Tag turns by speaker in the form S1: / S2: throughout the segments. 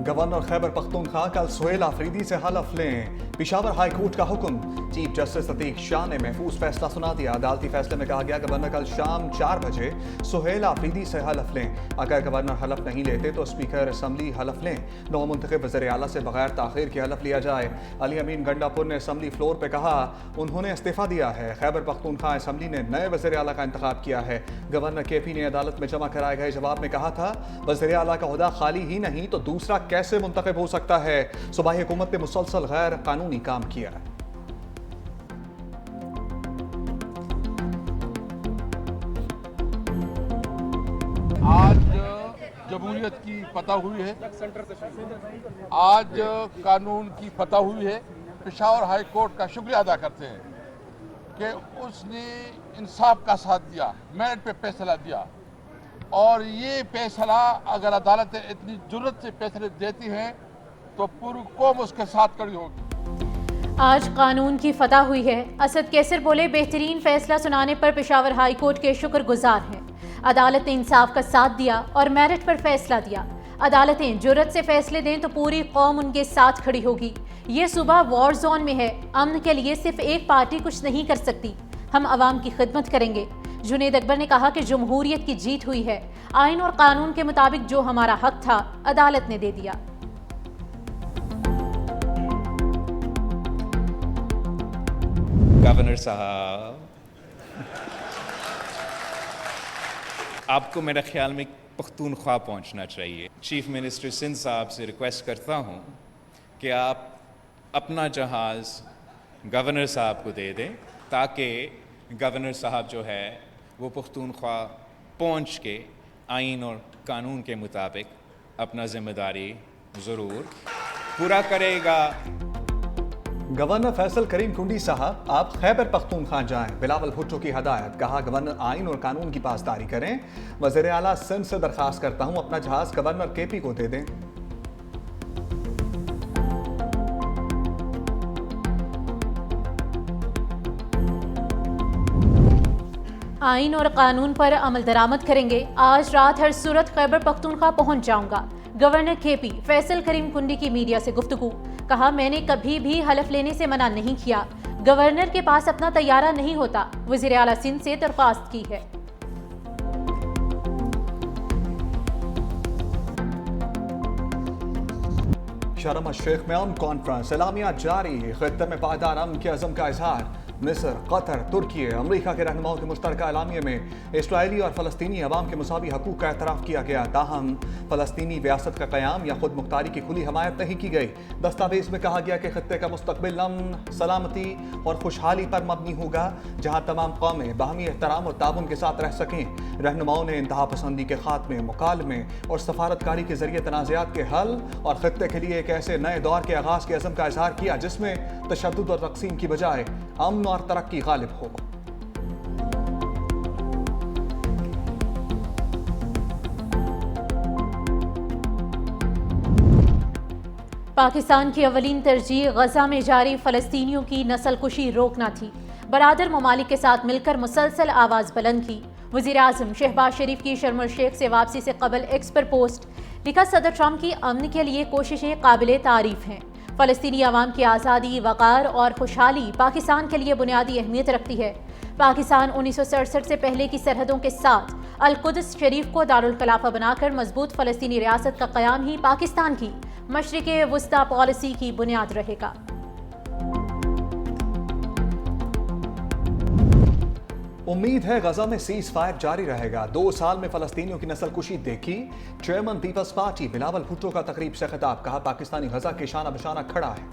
S1: Governor Khyber Pakhtunkhwa कल सुहेल आफरीदी से हलफ लें। पेशावर हाई कोर्ट का हुक्म। चीफ जस्टिस अतीक शाह ने महफूज फैसला सुना दिया। अदालती फैसले में कहा गया गवर्नर कल शाम 4 बजे सुहेल आफरीदी से हलफ लें। अगर गवर्नर हलफ नहीं लेते तो स्पीकर असम्बली हलफ लें। नौ मुंतखब वज़ीर आला से बगैर ताखीर के हलफ लिया जाए। अली अमीन गंडापुर ने असम्बली फ्लोर पर कहा उन्होंने इस्तीफा दिया है। खैबर पख्तूनख्वा असम्बली ने नए वज़ीर आला का इंतखाब किया है। गवर्नर KP ने अदालत में जमा कराए गए जवाब में कहा था वज़ीर आला का ओहदा खाली ही नहीं तो दूसरा कैसे मुंतखब हो सकता है। सूबाई हुकूमत ने मुसलसल गैर कानूनी काम किया है।
S2: आज जमहूरियत की फतह हुई है, आज कानून की फतह हुई है। पेशावर हाई कोर्ट का शुक्रिया अदा करते हैं कि उसने इंसाफ का साथ दिया, मेरिट पे फैसला दिया। और ये फैसला अगर अदालतें इतनी जुर्रत से फैसले देती हैं तो पूरी कौम उसके साथ खड़ी होगी।
S3: आज कानून की फतह हुई है। असद कैसर बोले बेहतरीन फैसला सुनाने पर पेशावर हाई कोर्ट के शुक्रगुजार हैं। अदालत ने इंसाफ का साथ दिया और मेरिट पर फैसला दिया। अदालतें जुर्रत से फैसले दें तो पूरी कौम उनके साथ खड़ी होगी। ये सूबा वॉर जोन में है। अमन के लिए सिर्फ एक पार्टी कुछ नहीं कर सकती। हम अवाम की खिदमत करेंगे। जुनेद अकबर ने कहा कि जमहूरियत की जीत हुई है। आइन और कानून के मुताबिक जो हमारा हक था अदालत ने दे दिया।
S4: गवर्नर साहब, आपको मेरे ख्याल में पख्तूनख्वा पहुंचना चाहिए। चीफ मिनिस्टर सिंध साहब से रिक्वेस्ट करता हूं कि आप अपना जहाज़ गवर्नर साहब को दे दें ताकि गवर्नर साहब जो है वो पख्तूनख्वा पहुंच के आइन और कानून के मुताबिक अपना जिम्मेदारी ज़रूर पूरा करेगा।
S1: गवर्नर फैसल करीम कुंडी साहब आप खैबर पख्तूनख्वा जाएं। बिलावल भुट्टो की हदायत। कहा गवर्नर आइन और कानून की पासदारी करें। वज़ीर आला सिंध से दरखास्त करता हूं अपना जहाज गवर्नर KP को दे दें।
S3: आइन और कानून पर अमल दरामद करेंगे। आज रात हर सूरत खैबर पख्तूनख्वा पहुंच जाऊंगा। गवर्नर KP फैसल करीम कुंडी की मीडिया से गुफ्तगू। कहा मैंने कभी भी हलफ लेने से मना नहीं किया। गवर्नर के पास अपना तैयारा नहीं होता। वज़ीर आला सिंध से दरख्वास्त की है।
S1: शर्म शेख में अमन कॉन्फ्रेंस एलामिया जारी। खित्ते में पायदार अमन के अज़म का इजहार। मिस्र, कतर, तुर्की, अमरीका के रहनुमाओं के मुश्तरका एलामिया में इसराइली और फ़लस्तीनी अवाम के मुसावी हकूक़ का एतराफ़ किया गया। ताहम फ़लस्तीनी रियासत का क़याम या खुद मुख्तारी की खुली हमायत नहीं की गई। दस्तावेज़ में कहा गया कि खित्ते का मुस्तक़बिल अमन, सलामती और खुशहाली पर मबनी होगा जहाँ तमाम कौमें बाहमी एहतराम और ताबुन के साथ रह सकें। रहनुमाओं ने इंतहा पसंदी के खात्मे, मुकालमे और सफारतकारी के ज़रिए तनाज़ात के हल और खित्ते के लिए एक ऐसे नए दौर के आगाज़ के अज़म का इजहार किया जिसमें तशद्दुद और तक़सीम की बजाय अमन और तरक्की गालिब हो।
S3: पाकिस्तान की अवलीन तरजीह गजा में जारी फ़लस्तीनियों की नस्ल कुशी रोकना थी। बरादर ममालिक के साथ मिलकर मुसलसल आवाज़ बुलंद की। वज़ीर आज़म शहबाज शरीफ की शर्म अल शेख से वापसी से कबल एक्स पर पोस्ट लिखा सदर ट्रंप की अमन के लिए कोशिशें काबिल तारीफ हैं। फ़लस्तीनी अवाम की आज़ादी, वक़ार और खुशहाली पाकिस्तान के लिए बुनियादी अहमियत रखती है। पाकिस्तान 1967 से पहले की सरहदों के साथ अल-कुद्स शरीफ को दारुल खिलाफा बनाकर मजबूत फ़लस्तीनी रियासत का क़याम ही पाकिस्तान की मशरिक़ वुस्ता पॉलिसी की बुनियाद रहेगा।
S1: उम्मीद है गजा में सीज फायर जारी रहेगा। 2 साल में फ़लस्तीनियों की नस्ल कुशी देखी। Chairman peoples party Bilawal Bhutto का तकरीब से खिताब। कहा पाकिस्तानी गजा के शाना बशाना खड़ा है।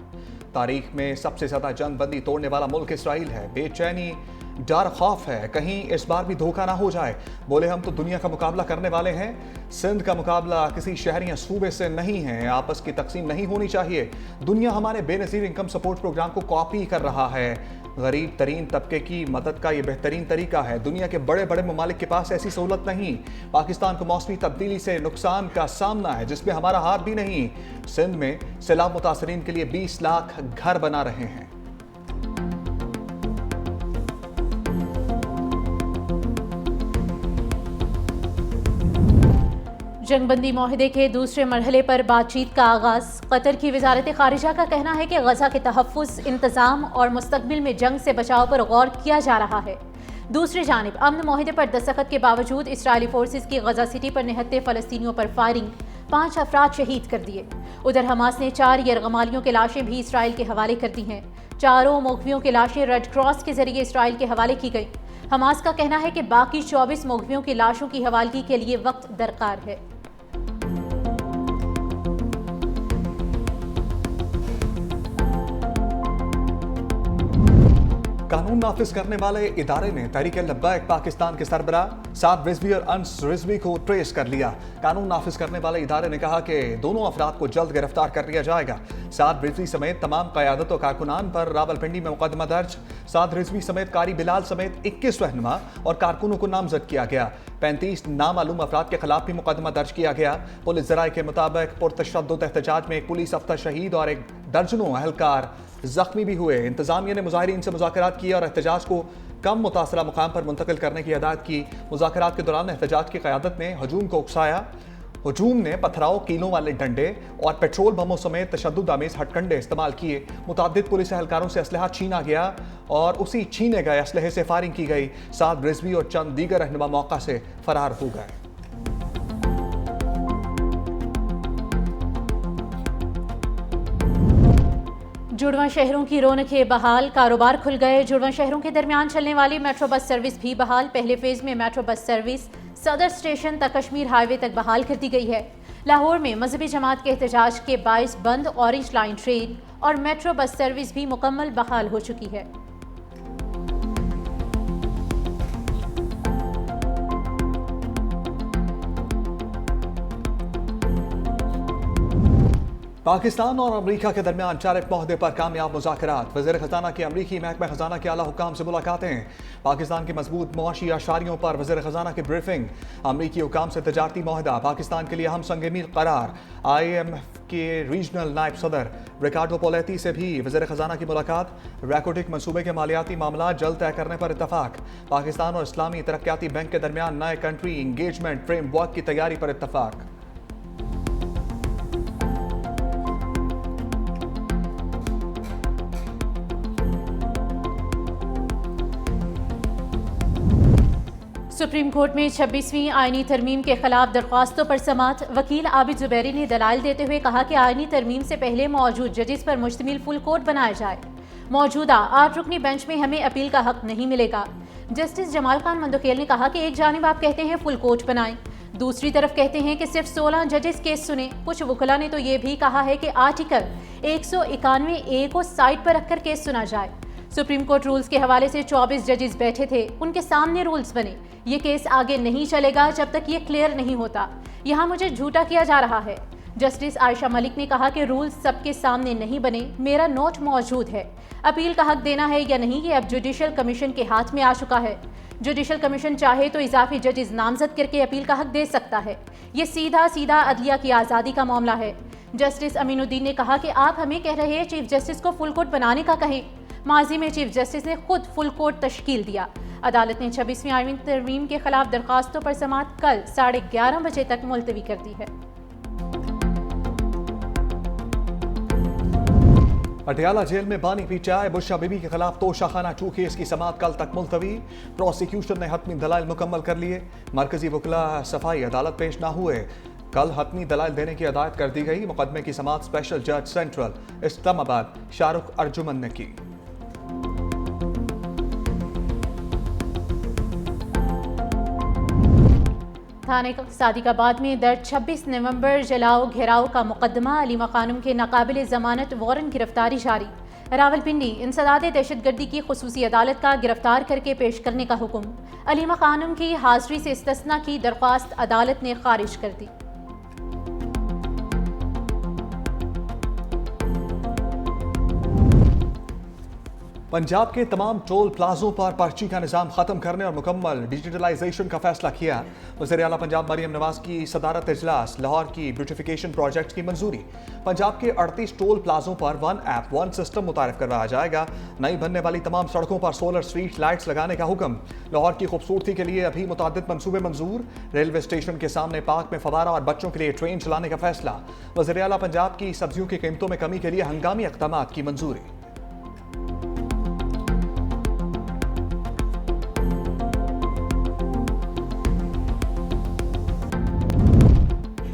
S1: तारीख में सबसे ज़्यादा जंग बंदी तोड़ने वाला मुल्क इसराइल है। बेचैनी, डर, खौफ है कहीं इस बार भी धोखा ना हो जाए। बोले हम तो दुनिया का मुकाबला करने वाले हैं। सिंध का मुकाबला किसी शहर या सूबे से नहीं है। आपस की तकसीम नहीं होनी चाहिए। दुनिया हमारे बेनज़ीर इनकम सपोर्ट प्रोग्राम को कॉपी कर रहा है। गरीब तरीन तबके की मदद का ये बेहतरीन तरीका है। दुनिया के बड़े बड़े ममालिक के पास ऐसी सहूलत नहीं। पाकिस्तान को मौसमी तब्दीली से नुकसान का सामना है जिसमें हमारा हाथ भी नहीं। सिंध में सैलाब मुतासरीन के लिए 20 लाख घर बना रहे हैं।
S3: جنگ بندی معاہدے کے دوسرے مرحلے پر بات چیت کا آغاز۔ قطر کی وزارت خارجہ کا کہنا ہے کہ غزہ کے تحفظ، انتظام اور مستقبل میں جنگ سے بچاؤ پر غور کیا جا رہا ہے۔ دوسری جانب امن معاہدے پر دستخط کے باوجود اسرائیلی فورسز کی غزہ سٹی پر نہتے فلسطینیوں پر فائرنگ، 5 افراد شہید کر دیے۔ ادھر حماس نے 4 یرغمالیوں کی لاشیں بھی اسرائیل کے حوالے کر دی ہیں۔ چاروں مغویوں کی لاشیں ریڈ کراس کے ذریعے اسرائیل کے حوالے کی گئی۔ حماس کا کہنا ہے کہ باقی 24 مغویوں کی لاشوں کی حوالگی کے لیے وقت درکار ہے۔
S1: قانون نافذ کرنے والے ادارے نے تحریک لبیک پاکستان کے سربراہ سعد رضوی اور انس رضوی کو ٹریس کر لیا۔ قانون نافذ کرنے والے ادارے نے کہا کہ دونوں افراد کو جلد گرفتار کر لیا جائے گا۔ سعد رضوی سمیت تمام قیادت و کارکنان پر راولپنڈی میں مقدمہ درج۔ سعد رضوی سمیت قاری بلال سمیت 21 رہنما اور کارکنوں کو نامزد کیا گیا۔ 35 نامعلوم افراد کے خلاف بھی مقدمہ درج کیا گیا۔ پولیس ذرائع کے مطابق پرتشدد احتجاج میں ایک پولیس افسر شہید اور 1 درجنوں اہلکار زخمی بھی ہوئے۔ انتظامیہ نے مظاہرین سے مذاکرات کیے اور احتجاج کو کم متاثرہ مقام پر منتقل کرنے کی ہدایت کی۔ مذاکرات کے دوران احتجاج کی قیادت نے ہجوم کو اکسایا۔ ہجوم نے پتھراؤ، کیلوں والے ڈنڈے اور پیٹرول بموں سمیت تشدد آمیز ہتھ کنڈے استعمال کیے۔ متعدد پولیس اہلکاروں سے اسلحہ چھینا گیا اور اسی چھینے گئے اسلحے سے فائرنگ کی گئی۔ سعد رضوی اور چند دیگر رہنما موقع سے فرار ہو گئے۔
S3: جڑواں شہروں کی رونقیں بحال، کاروبار کھل گئے۔ جڑواں شہروں کے درمیان چلنے والی میٹرو بس سروس بھی بحال۔ پہلے فیز میں میٹرو بس سروس صدر اسٹیشن تک کشمیر ہائی وے تک بحال کر دی گئی ہے۔ لاہور میں مذہبی جماعت کے احتجاج کے باعث بند اورنج لائن ٹرین اور میٹرو بس سروس بھی مکمل بحال ہو چکی ہے۔
S1: پاکستان اور امریکہ کے درمیان ٹیرف معاہدے پر کامیاب مذاکرات۔ وزیر خزانہ کی امریکی محکمہ خزانہ کے اعلیٰ حکام سے ملاقاتیں۔ پاکستان کی مضبوط معاشی اشاریوں پر وزیر خزانہ کی بریفنگ۔ امریکی حکام سے تجارتی معاہدہ پاکستان کے لیے اہم سنگ میل قرار۔ IMF کے ریجنل نائب صدر ریکارڈو پولیتی سے بھی وزیر خزانہ کی ملاقات۔ ریکوٹک منصوبے کے مالیاتی معاملات جلد طے کرنے پر اتفاق۔ پاکستان اور اسلامی ترقیاتی بینک کے درمیان نئے کنٹری انگیجمنٹ فریم ورک کی تیاری پر اتفاق۔
S3: سپریم کورٹ میں 26ویں آئینی ترمیم کے خلاف درخواستوں پر سماعت۔ وکیل عابد زبیری نے دلائل دیتے ہوئے کہا کہ آئینی ترمیم سے پہلے موجود ججز پر مشتمل فل کورٹ بنایا جائے۔ موجودہ 8 رکنی بینچ میں ہمیں اپیل کا حق نہیں ملے گا۔ جسٹس جمال خان مندوخیل نے کہا کہ ایک جانب آپ کہتے ہیں فل کورٹ بنائیں، دوسری طرف کہتے ہیں کہ صرف 16 ججز کیس سنیں۔ کچھ وکلاء نے تو یہ بھی کہا ہے کہ آرٹیکل 191A کو سائٹ پر رکھ کر کیس سنا جائے۔ سپریم کورٹ رولز کے حوالے سے 24 ججز بیٹھے تھے، ان کے سامنے رولز بنے۔ یہ کیس آگے نہیں چلے گا جب تک یہ کلیئر نہیں ہوتا۔ یہاں مجھے جھوٹا کیا جا رہا ہے۔ جسٹس عائشہ ملک نے کہا کہ رولز سب کے سامنے نہیں بنے، میرا نوٹ موجود ہے۔ اپیل کا حق دینا ہے یا نہیں یہ اب جوڈیشل کمیشن کے ہاتھ میں آ چکا ہے۔ جوڈیشل کمیشن چاہے تو اضافی ججز نامزد کر کے اپیل کا حق دے سکتا ہے۔ یہ سیدھا عدلیہ کی آزادی کا معاملہ ہے۔ جسٹس امین الدین نے کہا کہ آپ ہمیں کہہ رہے ہیں چیف جسٹس کو فل کورٹ بنانے کا کہیں۔ ماضی میں چیف جسٹس نے خود فل کورٹ تشکیل دیا۔ عدالت نے 26ویں آئینی ترمیم کے خلاف درخواستوں پر سماعت کل 11:30 بجے تک ملتوی کر دی ہے۔
S1: پٹیالہ جیل میں بانی پی چائے بشرا بی بی کے خلاف توشہ خانہ 2 کیس کی سماعت کل تک ملتوی۔ پروسیکیوشن نے حتمی دلائل مکمل کر لیے۔ مرکزی وکلاء صفائی عدالت پیش نہ ہوئے۔ کل حتمی دلائل دینے کی ہدایت کر دی گئی۔ مقدمے کی سماعت اسپیشل جج سینٹرل اسلام آباد شاہ رخ ارجمن نے کی۔
S3: تھانہ صادق آباد میں درج 26 نومبر جلاؤ گھیراؤ کا مقدمہ۔ علیمہ خانم کے ناقابل ضمانت وارنٹ گرفتاری جاری۔ راولپنڈی انسداد دہشت گردی کی خصوصی عدالت کا گرفتار کر کے پیش کرنے کا حکم۔ علیمہ خانم کی حاضری سے استثناء کی درخواست عدالت نے خارج کر دی۔
S1: पंजाब के तमाम टोल प्लाजों पर पर्ची का निज़ाम ख़त्म करने और मुकम्मल डिजिटलाइजेशन का फैसला किया। वज़ीर आला पंजाब मरियम नवाज की सदारत इजलास। लाहौर की ब्यूटिफिकेशन प्रोजेक्ट की मंजूरी। पंजाब के 38 टोल प्लाजों पर वन ऐप वन सिस्टम मुतारिफ करवाया जाएगा। नई बनने वाली तमाम सड़कों पर सोलर स्ट्रीट लाइट्स लगाने का हुक्म। लाहौर की खूबसूरती के लिए अभी मुतअद्दिद मंसूबे मंजूर। रेलवे स्टेशन के सामने पार्क में फवारा और बच्चों के लिए ट्रेन चलाने का फैसला। वज़ीर आला पंजाब की सब्जियों की कीमतों में कमी के लिए हंगामी इक़दामात की मंजूरी।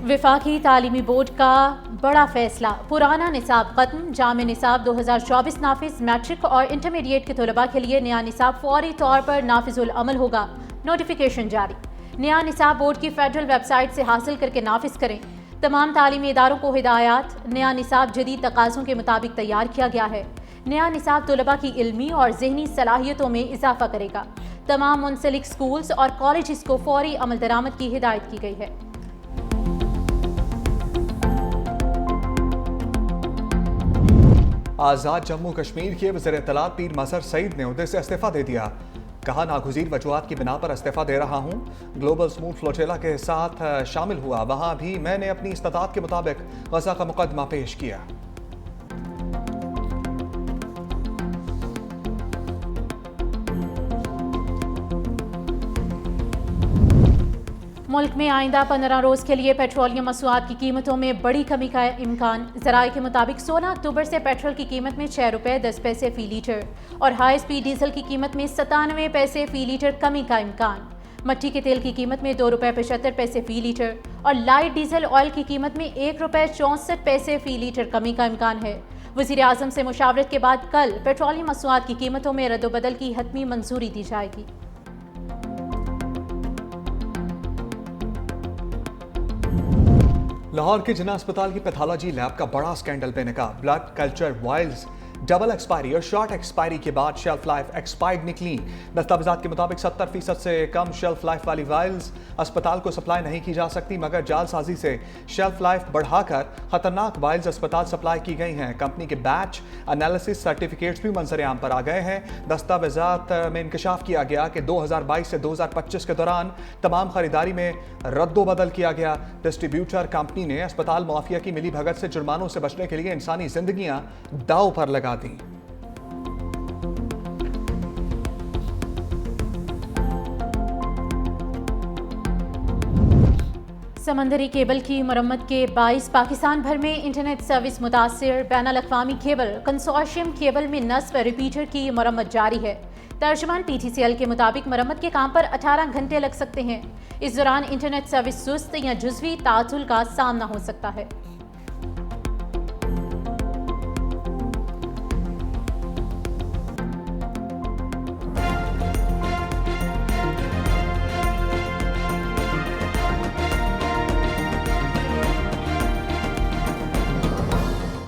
S3: वफाकी तालीमी बोर्ड का बड़ा फैसला। पुराना निसाब खत्म। जामे निसाब 2024 नाफिज। मैट्रिक और इंटरमीडिएट के तलबा के लिए नया निसाब फौरी तौर पर नाफिजुल अमल होगा। नोटिफिकेशन जारी। नया निसाब बोर्ड की फेडरल वेबसाइट से हासिल करके नाफिज करें। तमाम तालीमी इदारों को हिदायत। नया निसाब जदीद तकाज़ों के मुताबिक तैयार किया गया है। नया निसाब तलबा की इल्मी और ज़हनी सलाहियतों में इजाफा करेगा। तमाम मुंसलिक स्कूल्स और कॉलेज को फौरी अमल दरामद की हिदायत की गई है।
S1: आज़ाद जम्मू कश्मीर के वज़ीर इत्तलात पीर मज़हर सईद ने उहदे से इस्तीफ़ा दे दिया। कहा, नागुज़ीर वजूहात की बिना पर इस्तीफ़ा दे रहा हूँ। ग्लोबल स्मूथ फ्लोटेला के साथ शामिल हुआ। वहाँ भी मैंने अपनी इस्तादात के मुताबिक गज़ा का मुकदमा पेश किया।
S3: मुल्क में आइंदा 15 रोज़ के लिए पेट्रोलियम मसनूआत की कीमतों में बड़ी कमी का इम्कान। ज़राए के मुताबिक 16 अक्टूबर से पेट्रोल की कीमत में 6 रुपये 10 पैसे फ़ी लीटर और हाई स्पीड डीजल की कीमत में 97 पैसे फ़ी लीटर कमी का इम्कान। मट्टी के तेल की कीमत में 2 रुपये 75 पैसे फ़ी लीटर और लाइट डीजल ऑयल की कीमत में 1 रुपये 64 पैसे फ़ी लीटर कमी का इम्कान है। वज़ीर आज़म से मुशावरत के बाद कल पेट्रोलियम मसनूआत की कीमतों में रद्दोबदल की हतमी मंजूरी दी जाएगी।
S1: लाहौर के जिन्ना अस्पताल की पैथोलॉजी लैब का बड़ा स्कैंडल बेनकाब। Blood culture vials double expiry और शॉर्ट एक्सपायरी के बाद शेल्फ लाइफ एक्सपायर्ड निकली। दस्तावेजात के मुताबिक 70% से कम शेल्फ लाइफ वाली वायल्स अस्पताल को सप्लाई नहीं की जा सकती, मगर जालसाजी से शेल्फ लाइफ बढ़ाकर खतरनाक वायल्स अस्पताल सप्लाई की गई हैं। कंपनी के बैच एनालिसिस सर्टिफिकेट्स भी मंजर-ए-आम पर आ गए हैं। दस्तावेजात में इंकशाफ किया गया कि 2022 से 2025 के दौरान तमाम खरीदारी में रद्दोबदल किया गया। डिस्ट्रीब्यूटर कंपनी ने अस्पताल माफिया की मिली भगत से जुर्मानों से बचने के लिए इंसानी जिंदगियां दांव पर लगा दी।
S3: समंदरी केबल की मरम्मत के 22 पाकिस्तान भर में इंटरनेट सर्विस मुतासिर। बैनुल-अक़वामी केबल कंसोर्शियम केबल में नस्ब रिपीटर की मरम्मत जारी है। तर्जुमान PTCL के मुताबिक मरम्मत के काम पर 18 घंटे लग सकते हैं। इस दौरान इंटरनेट सर्विस सुस्त या जुज़वी तातुल का सामना हो सकता है।